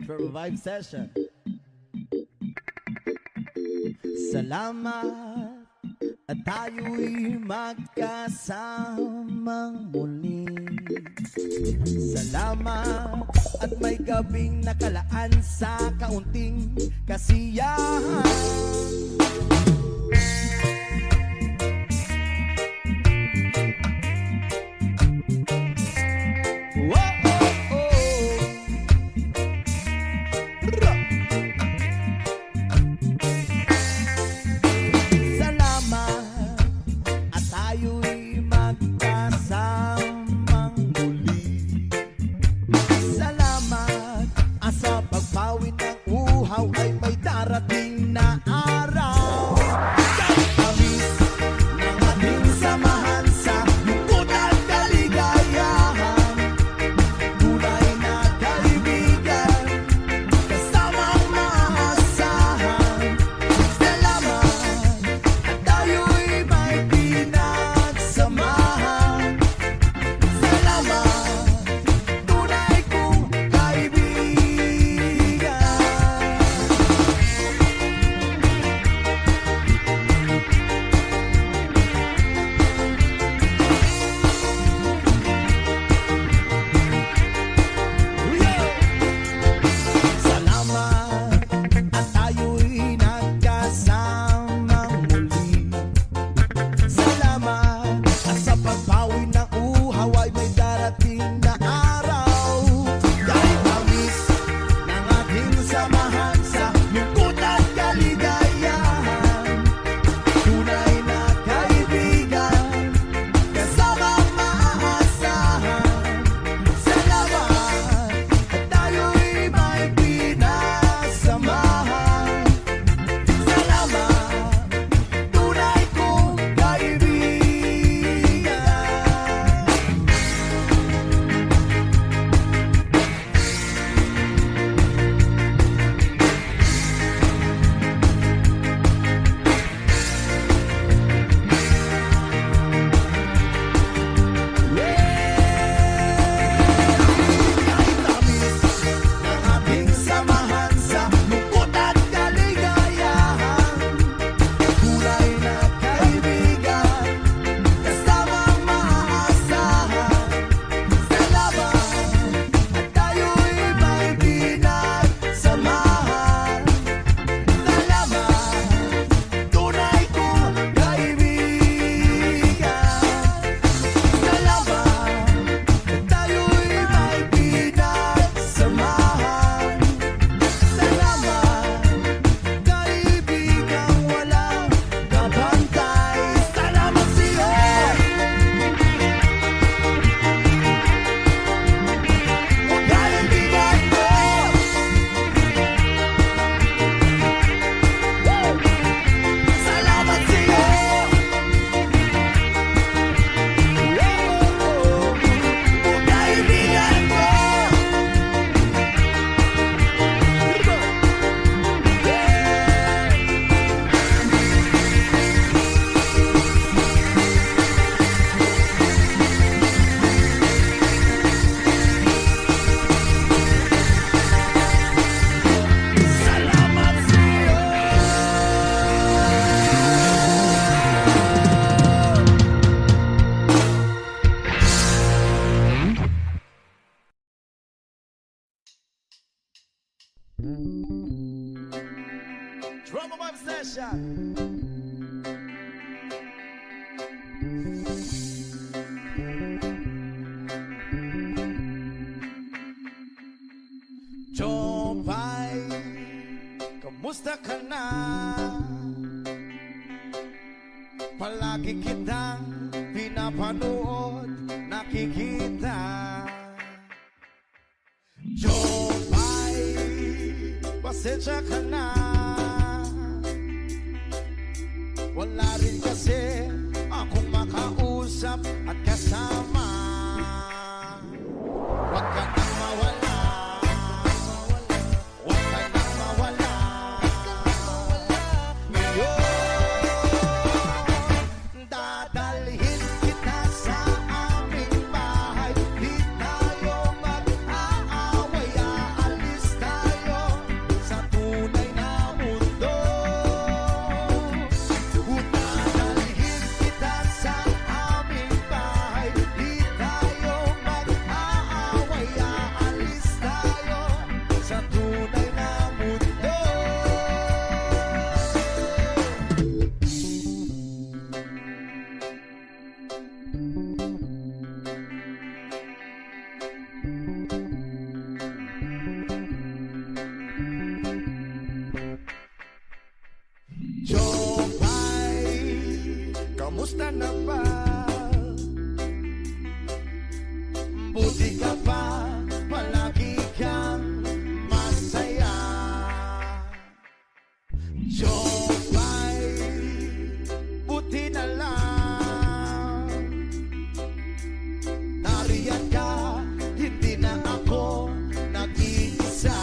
for a vibe session. Salamat at tayo'y magkasamang muli. Salamat at may gabing nakalaan sa kaunting kasiyahan. Drama Vibe Session. Jopay, kamusta ka na? Palagi kitang pinapanood, nakikita. Jopay, pasensya ka na. Wala rin kasi akong makausap at kasama. Huwag ka nang mawala, huwag ka nang mawala. Ngayon, dadalhin kita sa aming bahay. Di tayo mag-aaway, aalis tayo. kamusta na ba? Buti ka pa, palagi kang masaya. Jopay, buti na lang. Nariyan ka, hindi na ako nag-iisa.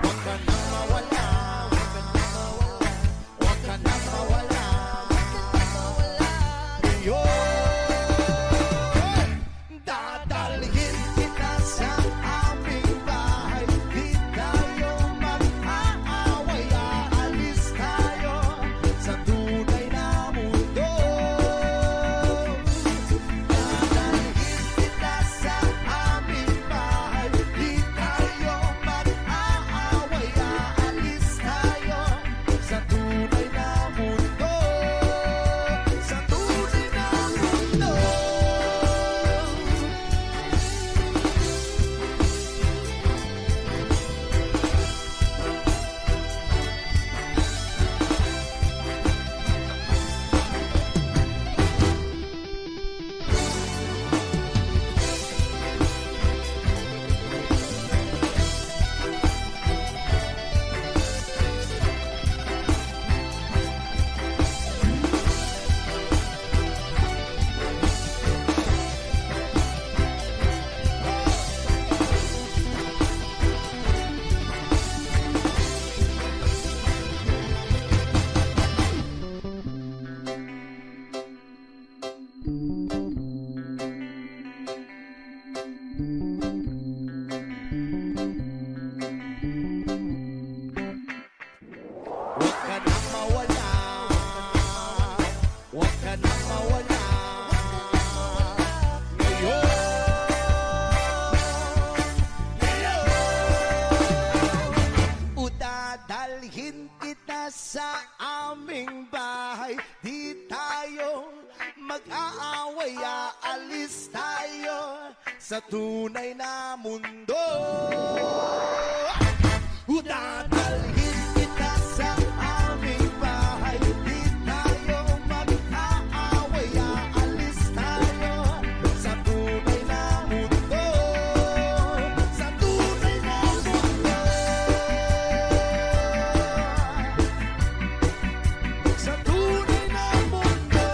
Huwag ka nang mawala, huwag ka nang mawala. Dadalhin kita sa aming bahay. Di tayo mag-aaway, aalis tayo sa tunay na mundo. Dadalhin kita sa aming bahay. Di tayo mag-aaway, aalis tayo sa tunay na mundo. Sa tunay na mundo. Huwag ka nang mawala, huwag ka nang mawala. Ngayon, dadalhin kita sa aming bahay. Di tayo mag-aaway, aalis tayo sa tunay na mundo. Dadalhin kita sa aming bahay. Di tayo mag-aaway, aalis tayo sa tunay na mundo. Sa tunay na mundo. Sa tunay na mundo.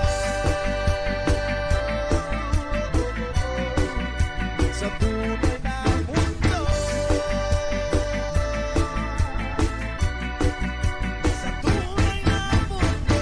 Sa tunay na mundo. Sa tunay na mundo.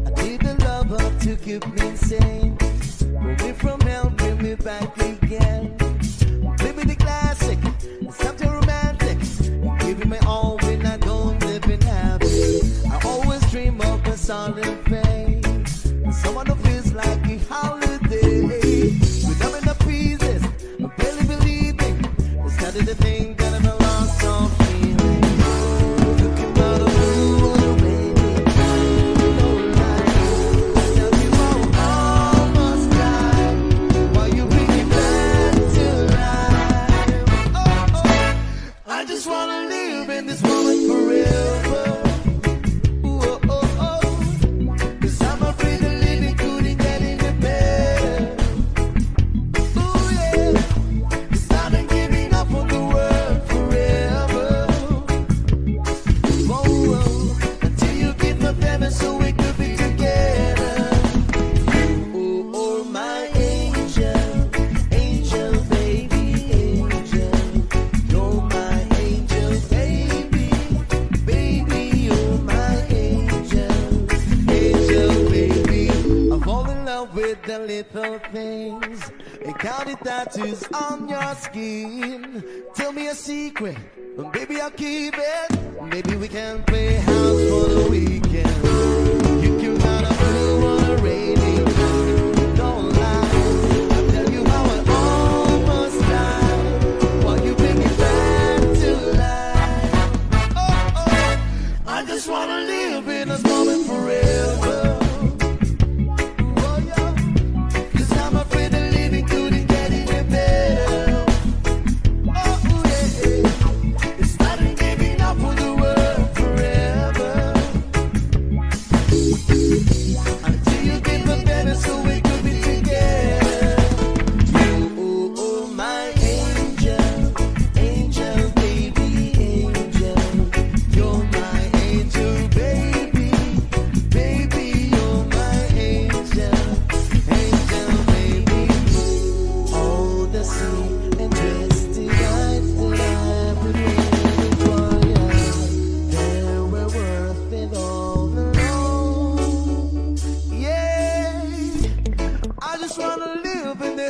I need the love up to keep me sane. Pull me from hell, bring me back again. Play me the classic, something romantic. Giving me all when I don't live in habit. I always dream of a solid face. Someone who feels like a holiday. Without enough pieces, I'm barely believing. It's kind of the thing that I'm lost on feeling. Looking out of blue already. No light. Tell me I almost died. Why you bring me back to life? Oh, oh. I just wanna live in this moment forever. Ooh, oh, oh, oh. 'Cause I'm afraid of living couldn't get any better. Ooh, yeah. 'Cause I've been giving up on the world forever. Whoa, whoa. Until you give up heaven so we could be together. Oh, oh, my angel, angel, baby, angel. You're my angel, baby, baby, you're my angel, angel, baby. I fall in love with the little things. And counted tattoos on your skin. Tell me a secret, and baby I'll keep it. Maybe we can play house for the weekend. You came out of blue.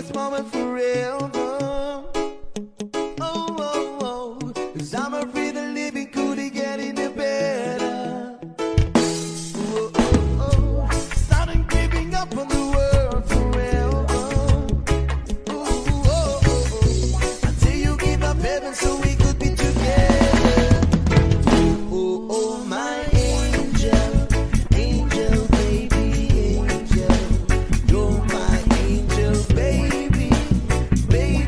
this moment forever. Oh, oh, oh, 'cause I'm afraid the living could get any better. Oh, oh, oh, starting giving up on the world forever. Oh, oh, oh, oh, until you give up heaven so we could be together. Oh, oh, my angel, angel, baby, angel. You're my angel, baby, baby.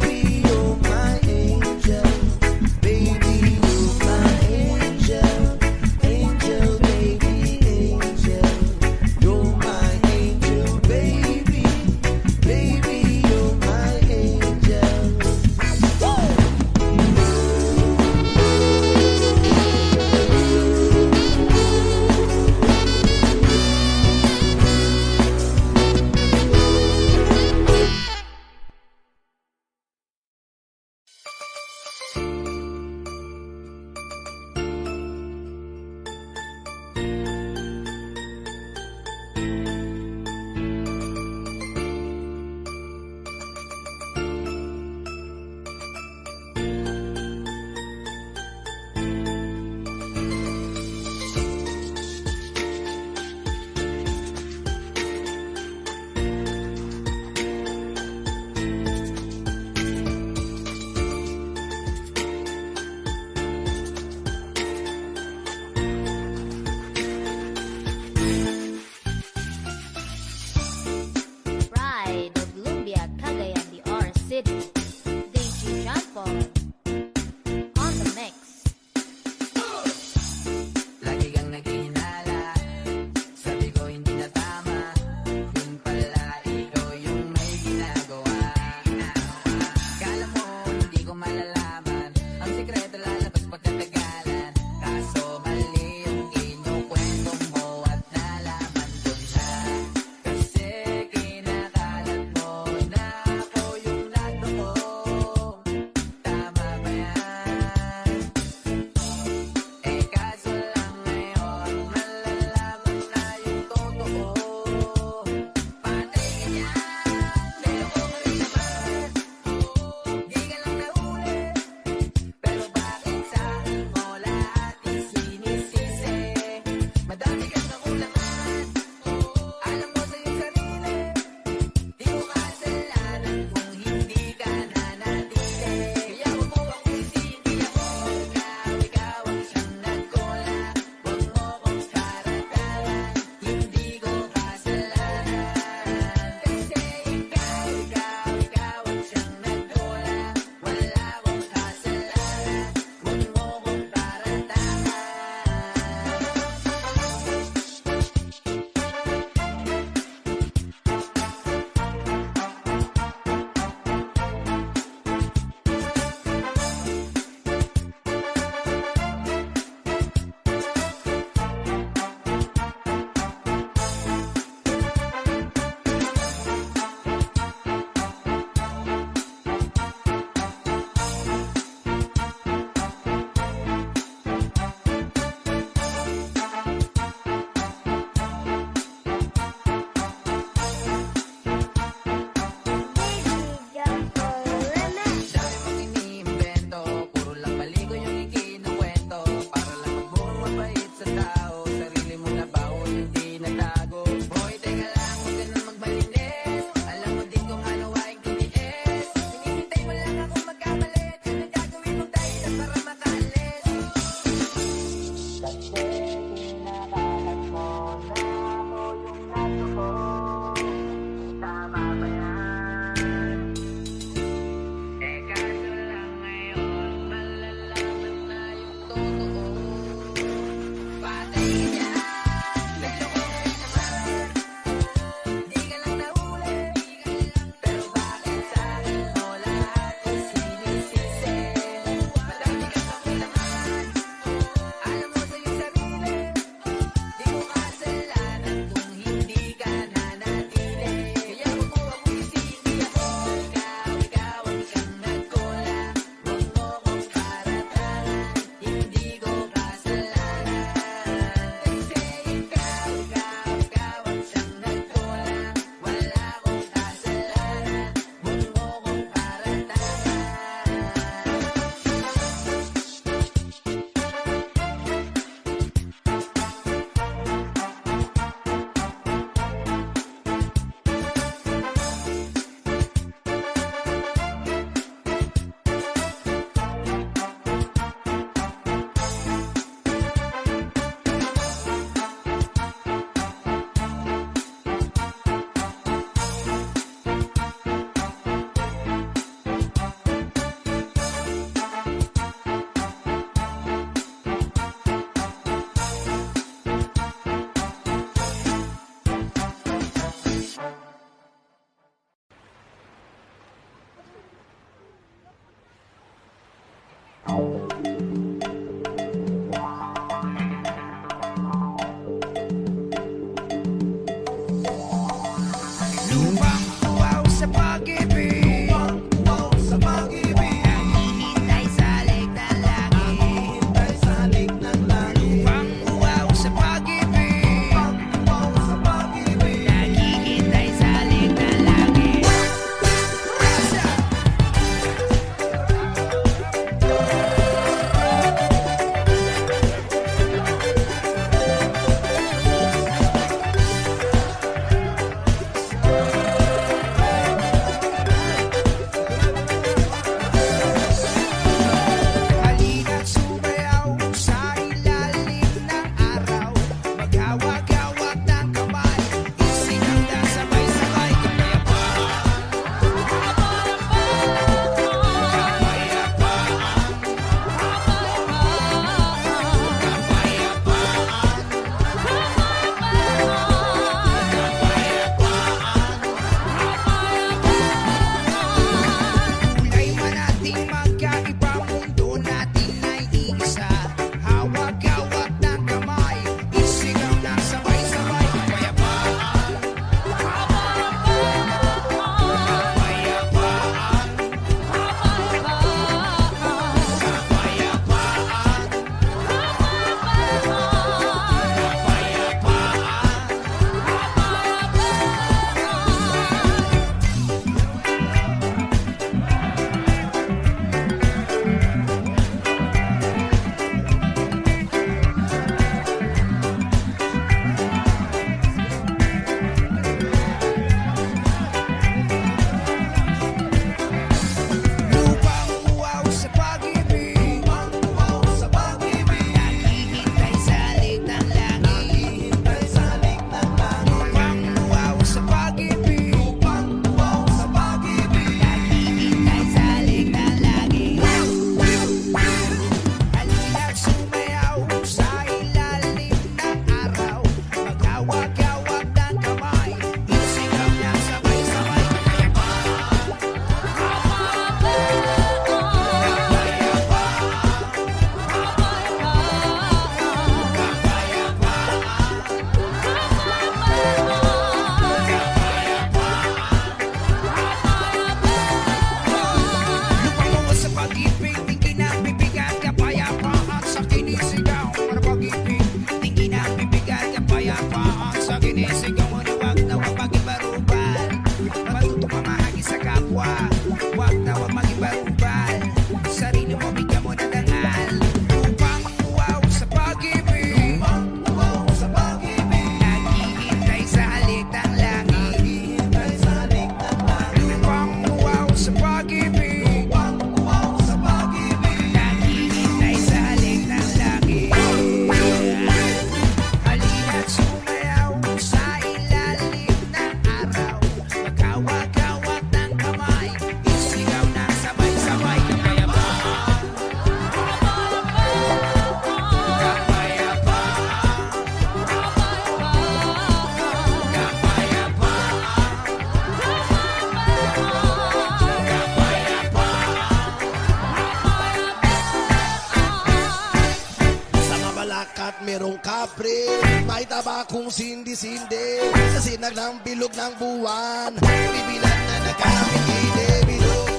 akong sindi-sindi sa sinag ng bilog ng buwan. Bibilan na nagkamigili, bilog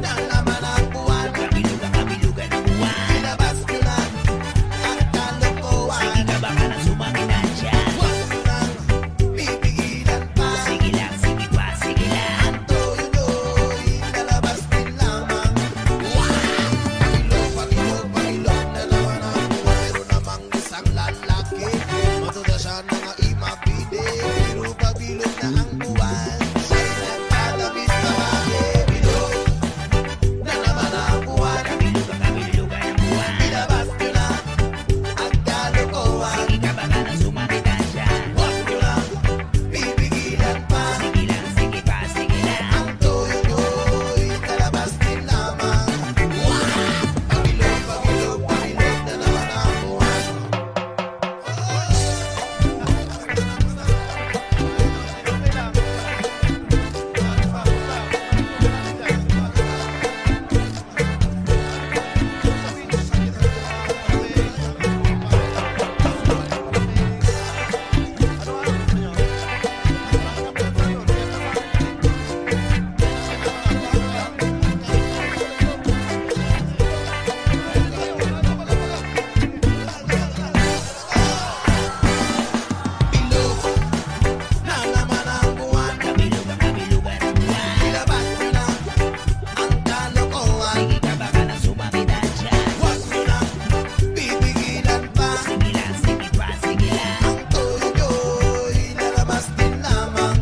na naman ang buwan. Kabilugan ng buwan. Ilabas nyo na ang kalokohan. Sige ka baka na sumakitan dyan. Huwag nyo nang pipigilan pa. Sige lang, sige pa, sige lang. Toy-toy, lalabas din lamang. Pagilog, pagilog, pagilog na naman ang buwan. Meron namang isang lalaki, matuda siya na nga imabide. Pero pagilog na ang buwan, siya'y nagtatamis babae. Bilog na naman ang buwan. Kabilugan ng buwan. Ilabas nyo na ang kalokohan. Sige ka baka na sumakitan dyan. Huwag nyo lang pipigilan pa. Sige lang, sige pa, sige lang. Ang toy-toy, lalabas din lamang. Pagilog, pagilog, pagilog na naman ang buwan. Bilog na naman ang buwan. Kabilugan ng buwan. Ilabas nyo na ang kalokohan. Sige ka baka na sumakitan dyan. Huwag nyo lang pipigilan pa. Sige lang, sige pa, sige lang. Ang toy-toy, lalabas din lamang.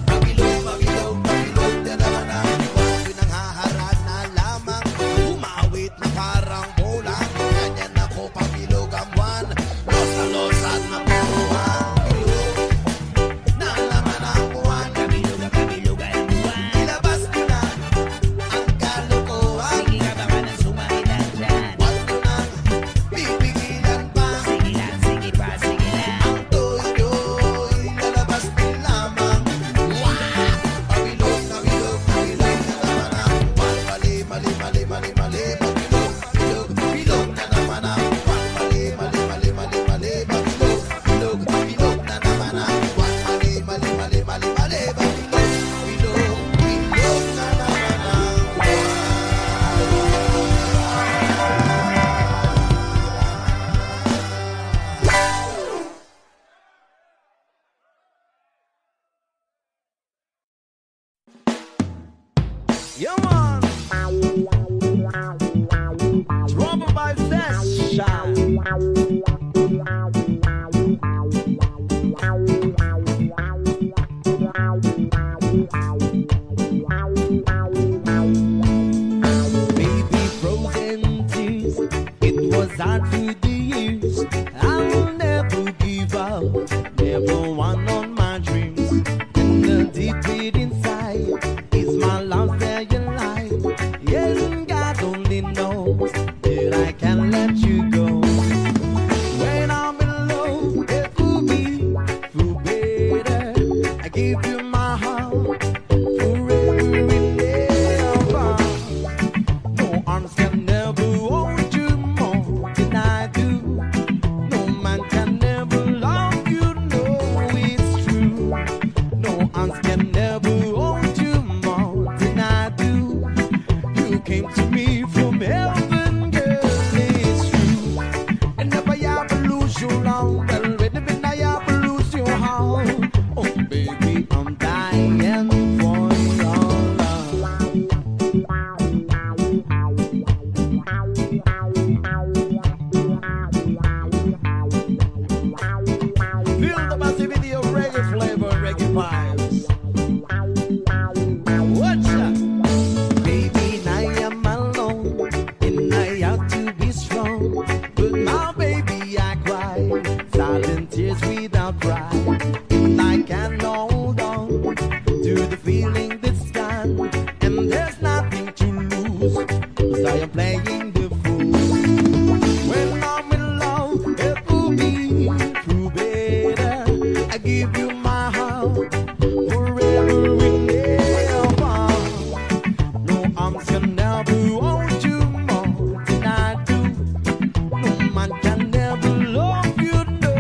Pagilog, pagilog, pagilog na naman ang buwan. Pinanghaharap na lamang, umawit na parang bulang. Ganyan ako pagilog ang buwan. Losa-losan na buwan. Bilog na naman ang buwan. Kabilugan ng buwan. Ilabas nyo na ang kalokohan. Sige ka baka na sumakitan dyan. Huwag nyo nang pipigilan pa. Sige lang, sige pa, sige lang. Ang toy-toy, lalabas din lamang. Pabilog, pabilog, pabilog na naman ang buwan. Mali, mali, mali, mali, mali. Pabilog, bilog, bilog na naman ang buwan. Mali, mali, mali, mali, mali. Pabilog, bilog, bilog na naman ang buwan. Mali, mali, mali, mali, mali. Pabilog, bilog, bilog na naman ang buwan. Yeah, man. Trouble by session. Baby frozen tears, it was hard through the years. I'll never give up, never one on my dreams. And the deep beat inside is my love there you lie. Yes, God only knows that I can't let you go. When I'm in love, it could be through better. I give you my heart forever and ever. No arms can never hold you more than I do. No man can never love you, no, it's true. No arms can never hold you more than I do. You came to me from heaven, girl, it's true. And never ever lose your love, well, when I ever lose your heart. Oh, baby, I'm dying for your love. Feel the positivity of reggae flavor, reggae vibes. What's up? Baby, I am alone, and I have to be strong. But now, baby, I cry, silent tears without pride. And I can hold on to the feeling that's gone, and there's nothing to lose, 'cause I am playing the fool. When I'm in love, it will be true better. I give you my heart forever and ever. No arms can never hold you more than I do. No man can never love you, no,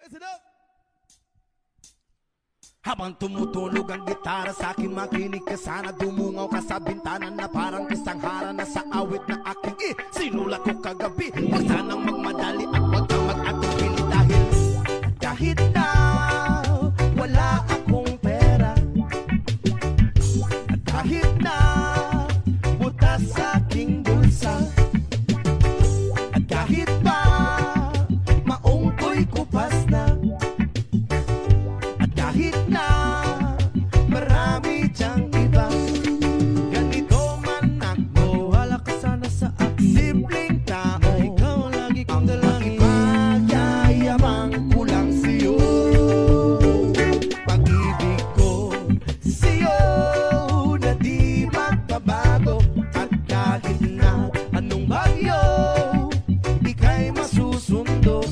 Listen up! Habang tumutunog ang gitara sa akin, makinig ka sana. Dumungaw ka sa bintana na parang isang harana sa awit na aking sinulat ko kagabi. Huwag sanang magmadali at huwag kang mag-atubili dahil kahit na wala akong pera, at kahit na butas sa aking bulsa, at kahit pa maong ko'y kupas na, at kahit na marami dyang iba, ganito man ako, wala ka sana sa akin. Simpleng tao, ikaw ang lagi kong dalangin. Magyayabang ko lang sa'yo, pag-ibig ko sa'yo na di magbabago. At kahit na anong bagyo, ika'y masusundo.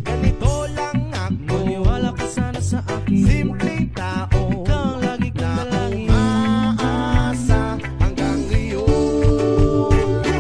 Ganito lang ako, maniwala ka sana sa akin. Simpleng tao, ikaw ang lagi kong dalangin. Umaasa hanggang ngayon.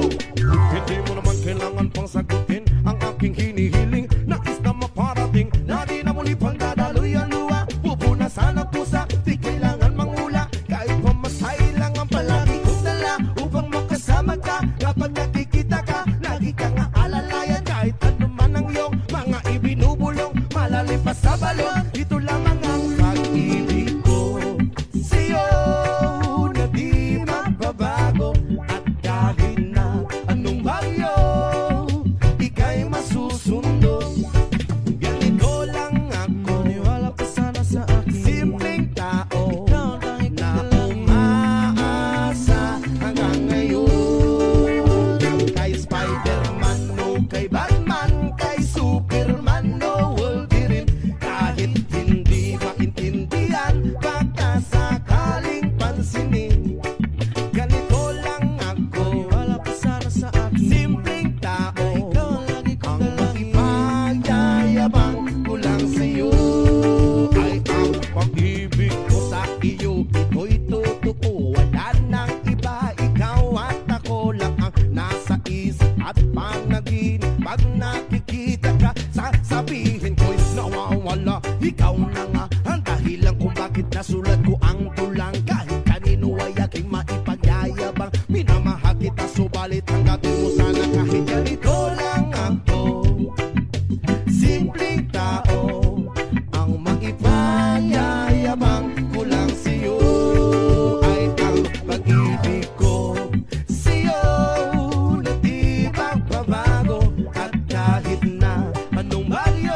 Hindi mo naman kailangan pang sagutin ang aking hinihiling. Nais na maparating na di na muli pang dadaloy ang luha. Pupunasan ang pusa, di kailangan mangula. Kahit pamasay lang ang palagi kong dala upang makasama ka. Kapag nakikita ka, lagi kang aalalayan. Kahit ano man ang iyong mga ibinubulong, malalim pa sa balon. Ito lamang ang pag-ibig ko sa'yo na di magbabago. At kahit na anong bagyo, ika'y masusundo. Ganito lang ako, maniwala ka sana sa akin. Simpleng tao, ikaw ang lagi na umaasa hanggang ngayon. Kay Spider-Man o kay Batman, kay Superman o Wolverine, kahit hindi maintindihan, baka sakaling pansinin. Ganito lang ako, maniwala ka sana sa akin. Simpleng tao, ikaw ang lagi kong dalangin. Magyayabang ko lang sa'yo ay ang pag-ibig ko sa iyo. Ito'y totoo, wala nang iba. Ikaw at ako lang ang nasa isip at panaginip. Pag nakikita ka, sasabihin ko'y nawawala. Ikaw na nga ang dahilan kung bakit nasulat ko ang tulang. Kahit kanino ay aking maipagyayabang, minamahal kita subalit hanggatin mo sana. Kahit ganito lang ako, simpleng tao, ang maipagyayabang ko lang sa'yo ay ang pag-ibig ko sa'yo na di magbabago. At kahit na anong bagyo,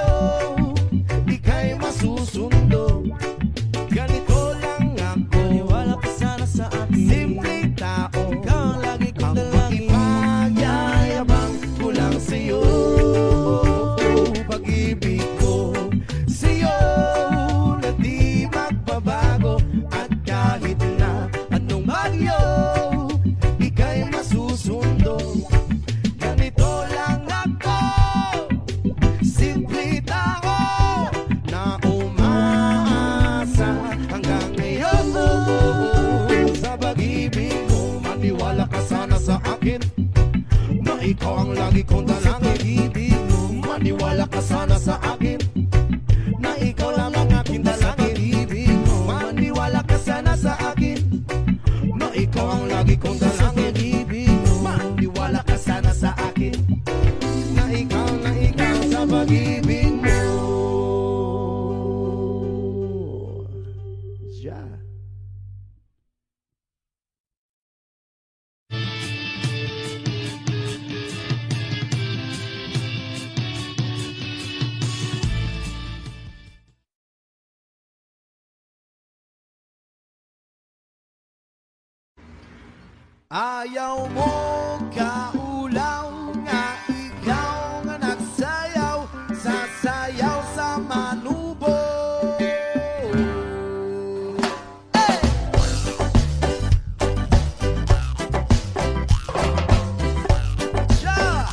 ika'y masusundo. Ganito lang ako, maniwala ka sana sa akin. Simpleng tao, ikaw ang lagi kong dalangin. Magyayabang ko lang sa'yo, pag-ibig ko sa'yo na di magbabago. At kahit na anong bagyo, ika'y masusundo. Ganito lang ako, simple tao na umaasa hanggang ngayon. Sa pag-ibig mo, maniwala ka sana sa akin na ikaw ang lagi kong dalangin. Ibig mo, maniwala ka sana sa akin na ikaw lang ang aking dalangin. Ibig mo, maniwala ka sana sa akin na ikaw ang lagi kong dalangin. Ibig mo, maniwala ka sana sa akin na ikaw sa pag-ibig mo. Yeah. Ayaw mo kaulaw nga ikaw nga nagsayaw, sasayaw sa manubo. Hey! Yeah!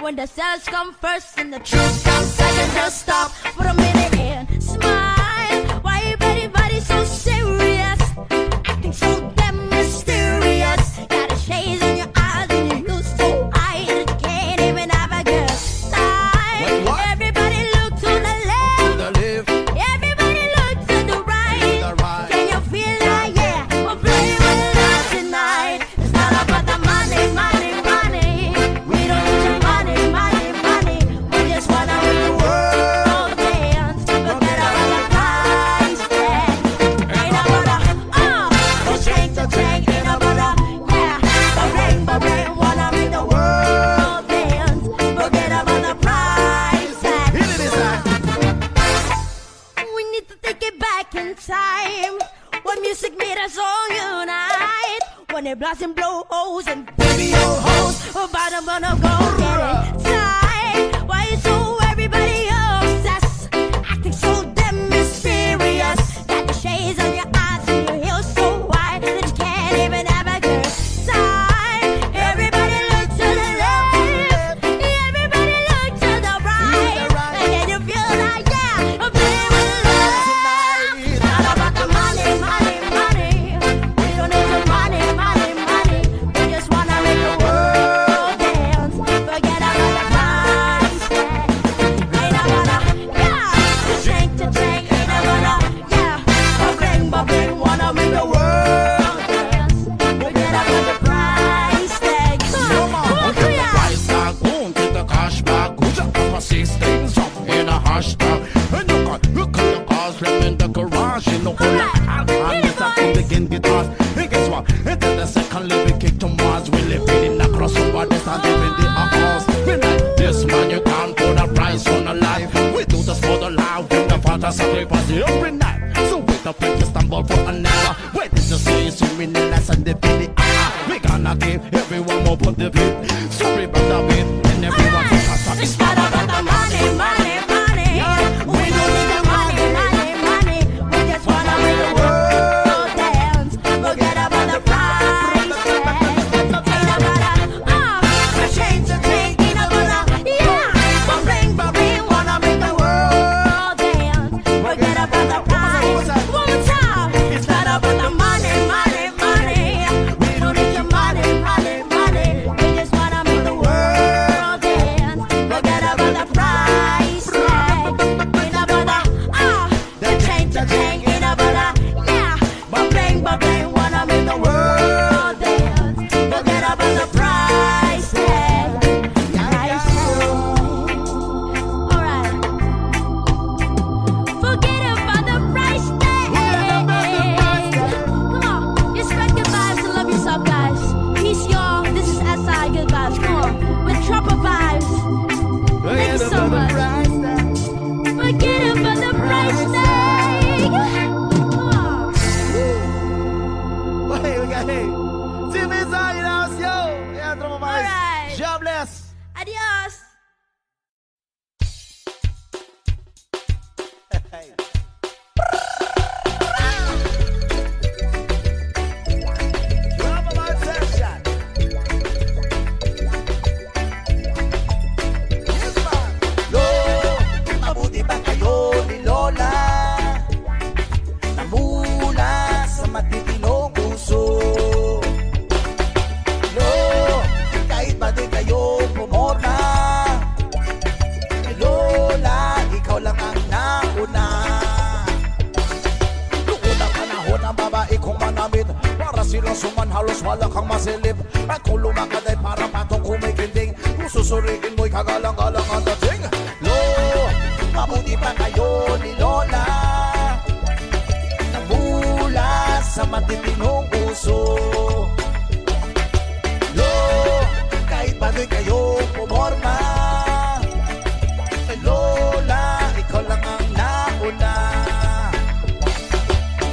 when the sales come first and the truth comes second, just stop for a minute and smile. Why everybody so serious? Acting so damn mysterious. Got a shades in your eyes and you look so high that you can't even have a good time. What? Everybody look to the left. The lift, Everybody look to the right. the right. Can you feel that? Yeah, we're playing with love tonight. It's not about the money, money, money. We don't need your money, money, money. We just wanna make the world dance. Forget about the price tag. Ain't about the change the train. Ain't about the ba-bang, wanna make the world dance. Forget about the price tag. Hit it this time. We need to take it back in time. When music made us all unite. When they blast and blow holes and baby old hoes. Bottom gonna go get it tight. Why you so everybody obsessed? Acting so damn mysterious. Got the shades on your eyes and your heels so wide that you can't even have a good time. Everybody look to the left. Everybody look to the right. And can you feel that? Yeah, I'm playing with love. It's not about the money, money, money. We don't need your money, money, money. We just wanna make the world dance. Forget about the price tag. Ain't about the change to change. Ain't about the bling, wanna make the world dance. Forget about the price tag. Come on, Kuya. Price tag, boom, get the cash back. Who's up for 16 something in a hashtag? And you can look at the cars left in the garage. You know, hold up, and it's up to begin guitars. And guess what? Into the second living kick to Mars. We live in the crossover, this and living the house. We like this man, you can't put a price on a life. We do this for the loud, give the father sacrifice every night. So wait up and stumble for an hour. Wait till you see swimming in the Sunday video. We gonna give everyone more put the beat. Sorry about the beat, and everyone It's not about the money, money, money. We don't need the money, money, money. We just wanna make the world dance. Forget about the price tag. Ain't about the change the train. Ain't about the bling, wanna make the world dance. Forget about the price. One more time. It's not about the money, money, money. We don't need your money, money, money. We just wanna make the world dance. Forget about the price tag. Ain't about the change the train. Ain't about the bling, wanna make the world dance. Forget about the price tag. Price tag. Alright. Forget about the price tag. Come on, you spread good vibes and love yourself, guys. Peace, y'all. This is SI Good Vibes. Come on, with Trumper vibes. Thank you so much. Forget about the price tag. Come on. Hey, we got hey. Team Inside in the house, yo. Yeah, drama mais. Alright. Jobless. Adios. Hey. Drama mais session. Yes, man. Lo, mabuti ba kayo ni Lola? Namula sa matitinong puso. Lo, kahit ba di kayo pumorma? Kay Lola, ikaw lang ang nauna. Noon ang panahon ang babae kong manamit. Para silang suman, halos wala kang masilip. At kung lumakad ay para patong kumikinding. Kung susuriin mo'y kagalang-galang ang dating. Lo, mabuti pa kayo ni Lola. Namula sa matitinong puso. Lo, kahit ba di kayo pumorma? Kay Lola, ikaw lang ang nauna.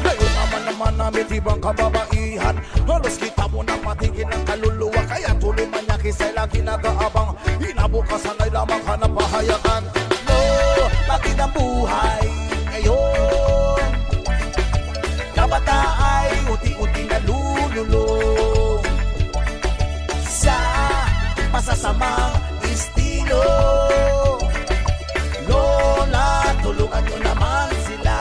Ngayon naman namin ibang kababaihan. Halos kita mo nang matigil ang kaluluwa. Kaya tuloy man niya kisay lagi nag-aabang. Inabukasan ay lamang hanap pahayagan. Lo, bakit ang buhay ngayon? Kabata ay unti-unti nalululong sa masasamang estilo. Lola, tulungan nyo naman sila.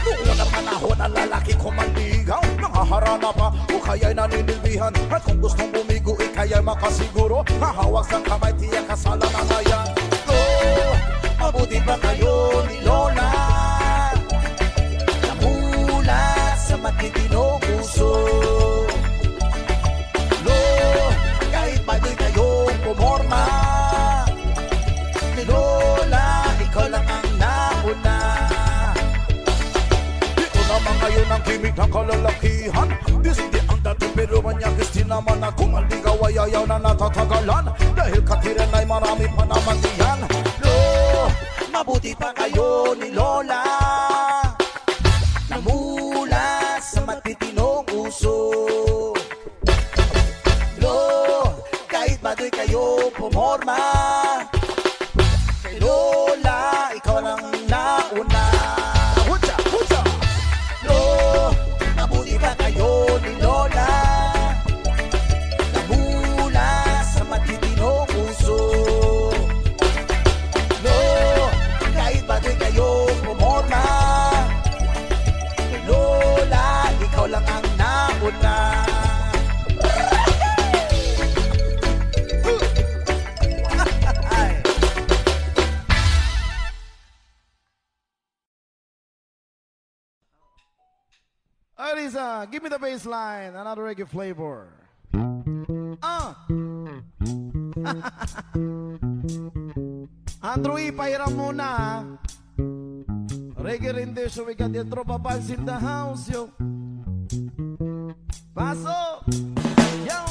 Noong unang panahon ang lalaki ko manligaw, nangaharana pa o kaya'y naninilbihan. At kung gustong bumigo, kaya'y makasiguro, hahawak sa kamay, tiyak kasalan na ngayon. Mabuti ba kayo ni Lola? Namula sa matitinong puso. Kahit bagay kayong pumorma, ni Lola, ikaw lang ang nauna. Ito naman ngayon ang kimik ng kalalakihan. Disindi ang dating pero manyakis din naman ako. Maligaw ay ayaw na natatagalan, dahil katiran ay marami pa naman diyan. Mabuti pa kayo ni Lola, namula sa matitinong puso. Kahit baduy kayo pumorma, kay Lola, ikaw lang nauna. Hutsa, hutsa! Mabuti pa kayo ni Lola, namula sa matitinong puso. Baduy kayo pumorma, kay Lola, ikaw lang ang nauna. Lisa, give me the bass line, another reggae flavor. Andrew, ipahiram muna ha. Reggae rendition, we got the tropa vibes in the house, yo. Paso! Yo!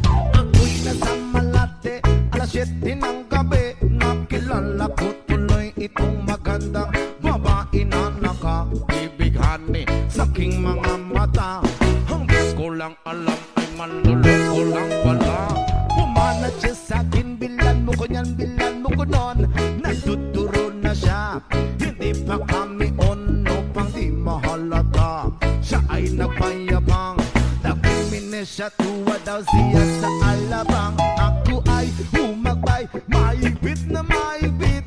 Ako'y nasa Malate, alas 7 ng gabi. Nakilala ko tuloy itong magandang babae na nakaibighan sa aking mga mata. Ang di ko lang alam ay manluloko lang pala. Pumanat siya sa akin, bilan mo ko niyan, bilan mo ko nun. Nagtuturo na siya, hindi pa kami ono pang di mahalata. Siya ay nagpayabang, nagpiminis siya, tuwa daw siya sa alabang. Ako ay humagbay, maibit na maibit,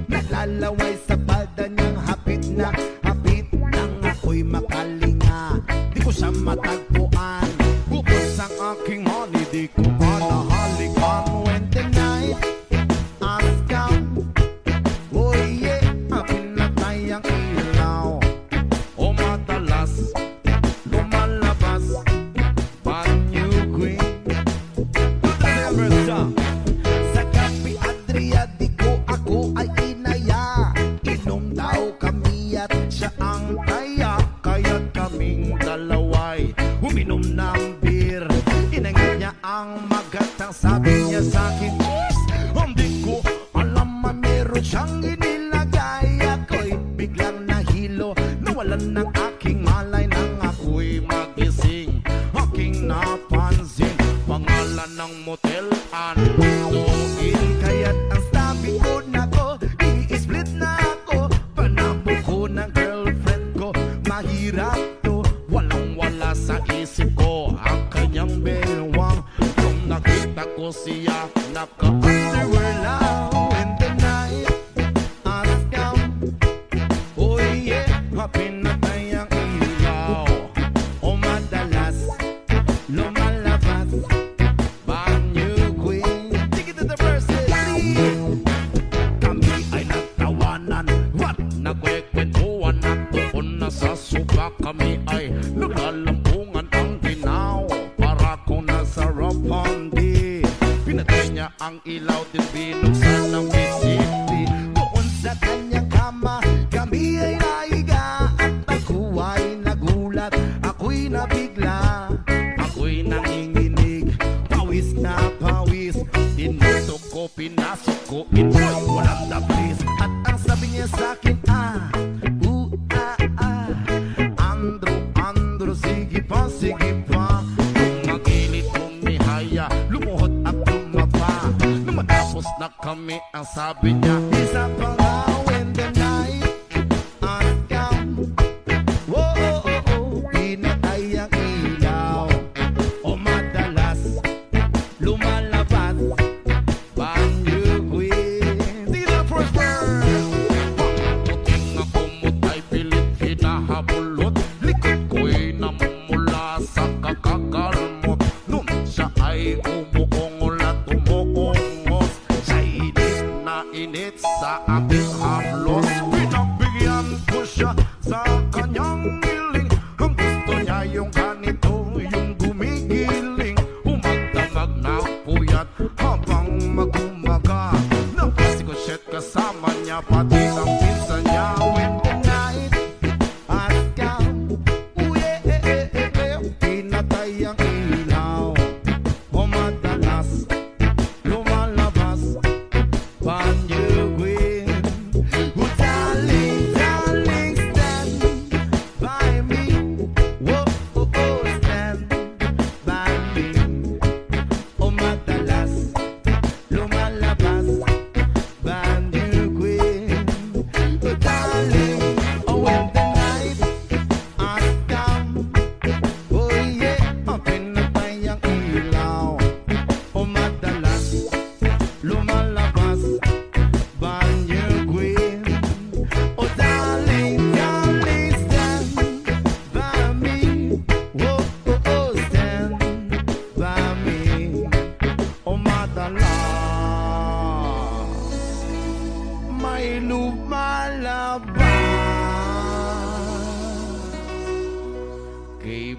nalalaway sa pada niyang hapit na hapit. Nang ako'y makalinga, di ko siya matagpuan. Bubos ang aking money, di ko pa nahalikan. When the night has come, oh yeah, pinatay ang ilaw. O madalas lumalabas banyo queen. Sa Kapi Adria, di ko ako ay inaya. Inom daw kami at siya ang taya, kaya't kaming dalaway uminom ng beer. Inangat niya ang magatang, sabi niya sa'kin, cheers! Hindi ko alam man meron siyang inilagay. Ako'y biglang nahilo, nawalan ng aking malay. Nang ako'y magising, aking napansin pangalan ng motel, Andoin. Kaya't ang sabi ko na ko, i-split na ako. Panabo ko ng girlfriend ko, mahirap to. Walang-wala sa isip ko ang kanyang bewang. Nung nakita ko siya, naka-underwear lang. When the night has come, oh yeah, pinatay ang ilaw. O madalas lumalabas banyo queen. Take it to the verses. Kami ay nagtawanan, what? Nagkwekwentuhan at doon na sa suba. Kami ay naglalampungan ang ginaw, para kung nasa Rapandi. Pinatay niya ang ilaw, din binuksan ng bisiti. Doon sa kanyang kama, kami ay naiga. At ako ay nagulat, ako'y nabigla, ako'y nanginginig, pawis na pawis. Tinutok ko, pinasok ko, enjoy, walang dablis. At ang sabi niya sa'kin, Andrew, sige pa, sige pa. Kung mag-init, humihaya, lumuhod at lumaba. Nung matapos na kami, ang sabi niya, isa pa nga when the night has come.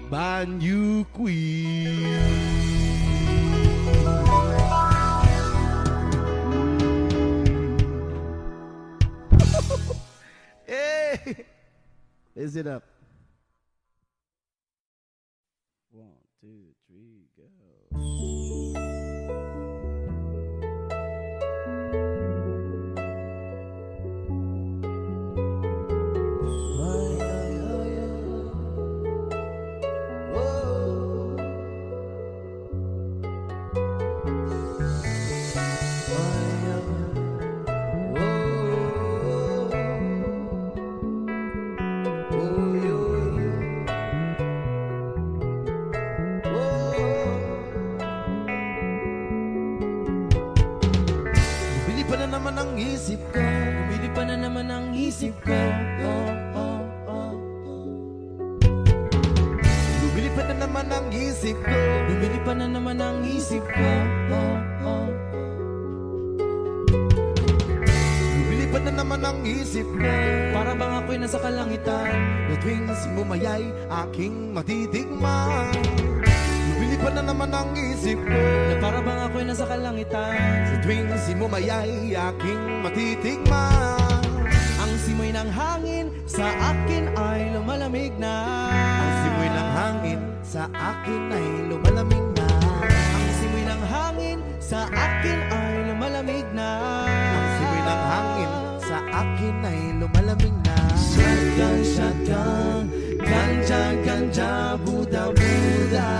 Banyu Queen. Hey, listen up. 1, 2, 3, go. Bumili pa na naman ang isip ko. Bumili pa na naman ang isip ko. Bumili pa na naman ang isip ko. Bumili pa na naman ang isip ko. Bumili pa na naman ang isip ko. Para bang ako'y nasa kalangitan. Na tuwing simumayay aking matitigman. Bumili pa na naman ang isip ko. Na para bang ako'y nasa kalangitan. Sa tuwing simumayay aking matitigman. Ang simoy ng hangin sa akin ay lumalamig na. Ang simoy ng hangin sa akin ay lumalamig na. Ang simoy ng hangin sa akin ay lumalamig na. Ang simoy ng hangin sa akin ay lumalamig na. Shotgun, shotgun, ganja, ganja, Buddha, Buddha.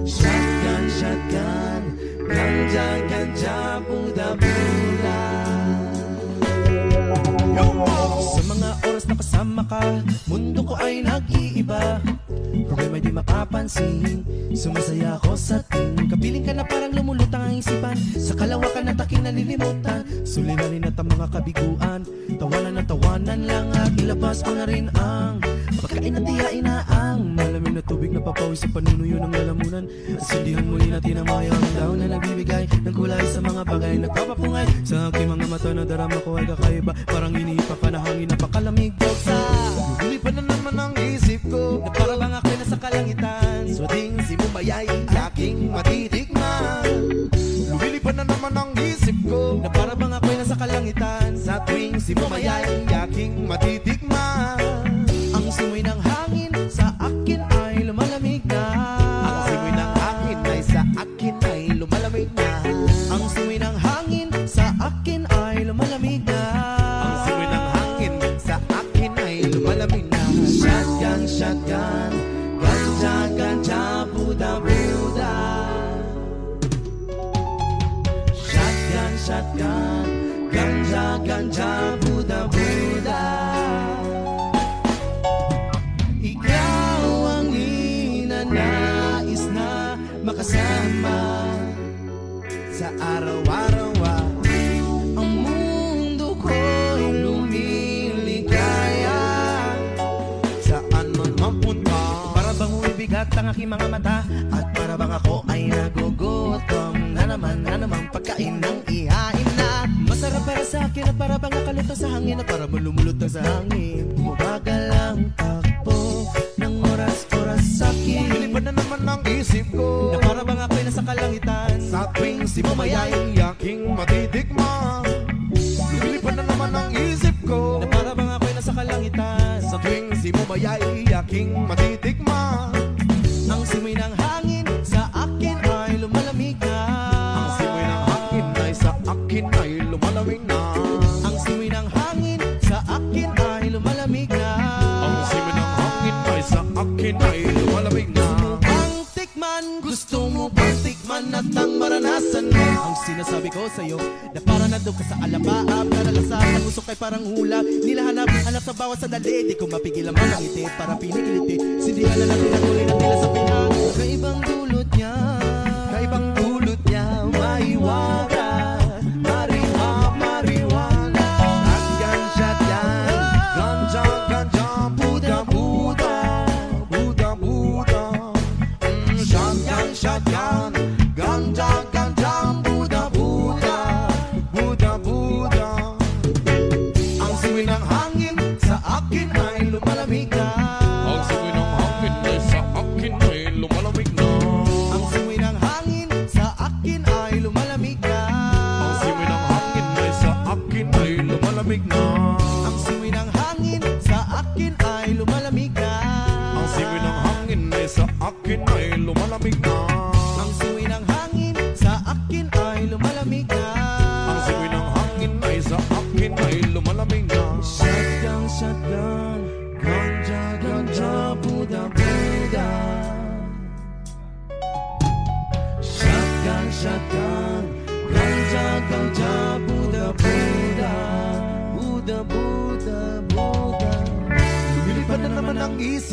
Shotgun, shotgun, ganja, ganja, Buddha, Buddha. Sa mga oras na kasama ka, mundo ko ay nag-iiba. Problema'y di mapapansin, sumasaya ako sa ting. Kapiling ka na parang lumulutang ang isipan. Sa kalawakan ng taking nalilimutan. Suliranin at ang mga kabiguan. Tawanan lang at ilabas ko na rin ang pagkain at tiyain na ang malamig na tubig na papawis sa panunuyo ng lalamunan. At sindihan muli natin ang mayang daw na nagbibigay ng kulay sa mga bagay nagpapapungay. Sa aking mga mata na darama ko ay kakaiba. Parang iniipa ka na hangin napakalamig buksa. Bumili pa na naman ang isip ko. Na para bang ako'y nasa kalangitan. Swating simumayay aking matitikman. Bumili pa na naman ang isip ko. Na para bang ako'y nasa kalangitan. Sa tuwing simumayay aking matitikman. Ang simoy ng hangin sa akin ay lumalamig na. Ang simoy ng hangin ay sa akin ay lumalamig na. Ang simoy ng hangin sa akin ay lumalamig na. Ang simoy ng hangin sa akin ay lumalamig na. Shotgun, shotgun, ganja, ganja, Buddha, Buddha. Shotgun, shotgun, ganja, ganja, Buddha, Buddha. Ikaw ang ninanais na makasama sa araw-araw. Ang mundo ko'y lumiligaya saan man mapunta. Para bang umibigat ang aking mga mata. At para bang ako ay nagugutom na naman pagkain ng ihain na. Masarap para sa akin at para bang nakalito sa hangin. At para malumulutang sa hangin. Bumagal ang takbo ng oras-oras sa akin. Bumili pa na naman ang isip ko. Na para bang ako'y nasa kalangitan. Sa tuwing simumayay aking matitikman. Bumili pa na naman ang isip ko. Na para bang ako'y nasa kalangitan. Sa tuwing simumayay aking matitikman. Ang simoy ng hangin sa akin ay lumalamig na. Ang simoy ng hangin ay sa akin ay lumalamig na. Ang simoy ng hangin sa akin ay lumalamig na. Ang simoy ng hangin ay sa akin ay lumalamig na. Ang tikman, gusto mo bang tikman at ang maranasan mo? Ang sinasabi ko sa'yo na para nandun ka sa alabaab. Nalalasap ang usok ay parang hula. Nilahanap, hanap sa bawat sandali. Di ko mapigil ang mga ngiti para pinikiliti. Sindihan na natin ang huli ng tila sa pinang. Kaibang dulot niya, kaibang dulot niya, maiwaga. Marijuana, shotgun, shotgun, ganja, ganja, Buddha, Buddha, Buddha, Buddha. Shotgun, shotgun, ganja, ganja, Buddha, Buddha, Buddha, Buddha. Ang simoy ng hangin sa akin ay lumalamig na.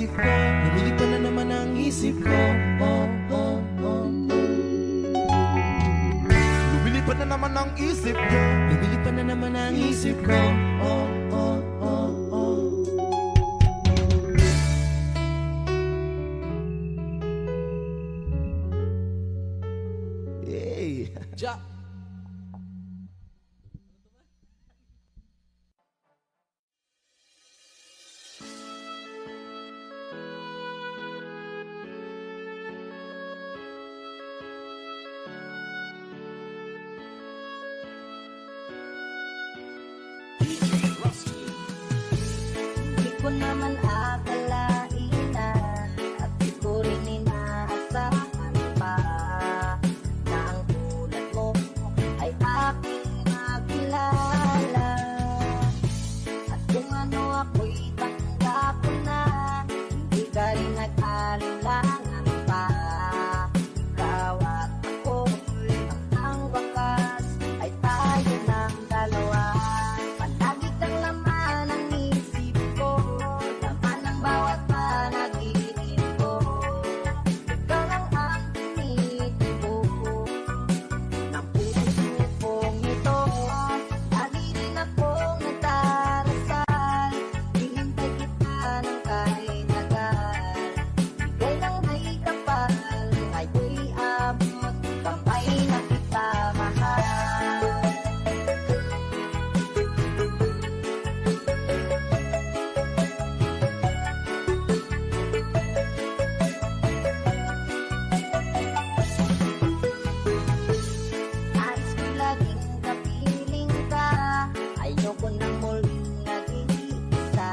isip ko. Lumilipad na naman ang isip ko. Oh, oh, oh. Lumilipad na naman ang isip ko. Lumilipad na naman ang isip ko. Oh, oh, oh, oh. Hey. Ja. Di ko naman akalain na at di ko rin inaasahan pa na ang tulad mo ay aking nakilala. At kung ano ako'y tanggap ko na, hindi ka rin nag-alinlangan pa. Ikaw at ako'y ang wakas ay tayo ng dalawa. Palagi kang laman ng isip ko, laman ng bawat panaginip ko. Ikaw lang ang tinitibo ng puso kong ito. Lagi rin akong nagdarasal, hinihintay kita ng kahit tagal. Bigay ng may kapal, ngayon'y abot, kamay na kita mahal. Nais ko laging kapiling ka, ayoko nang muling nag-iisa.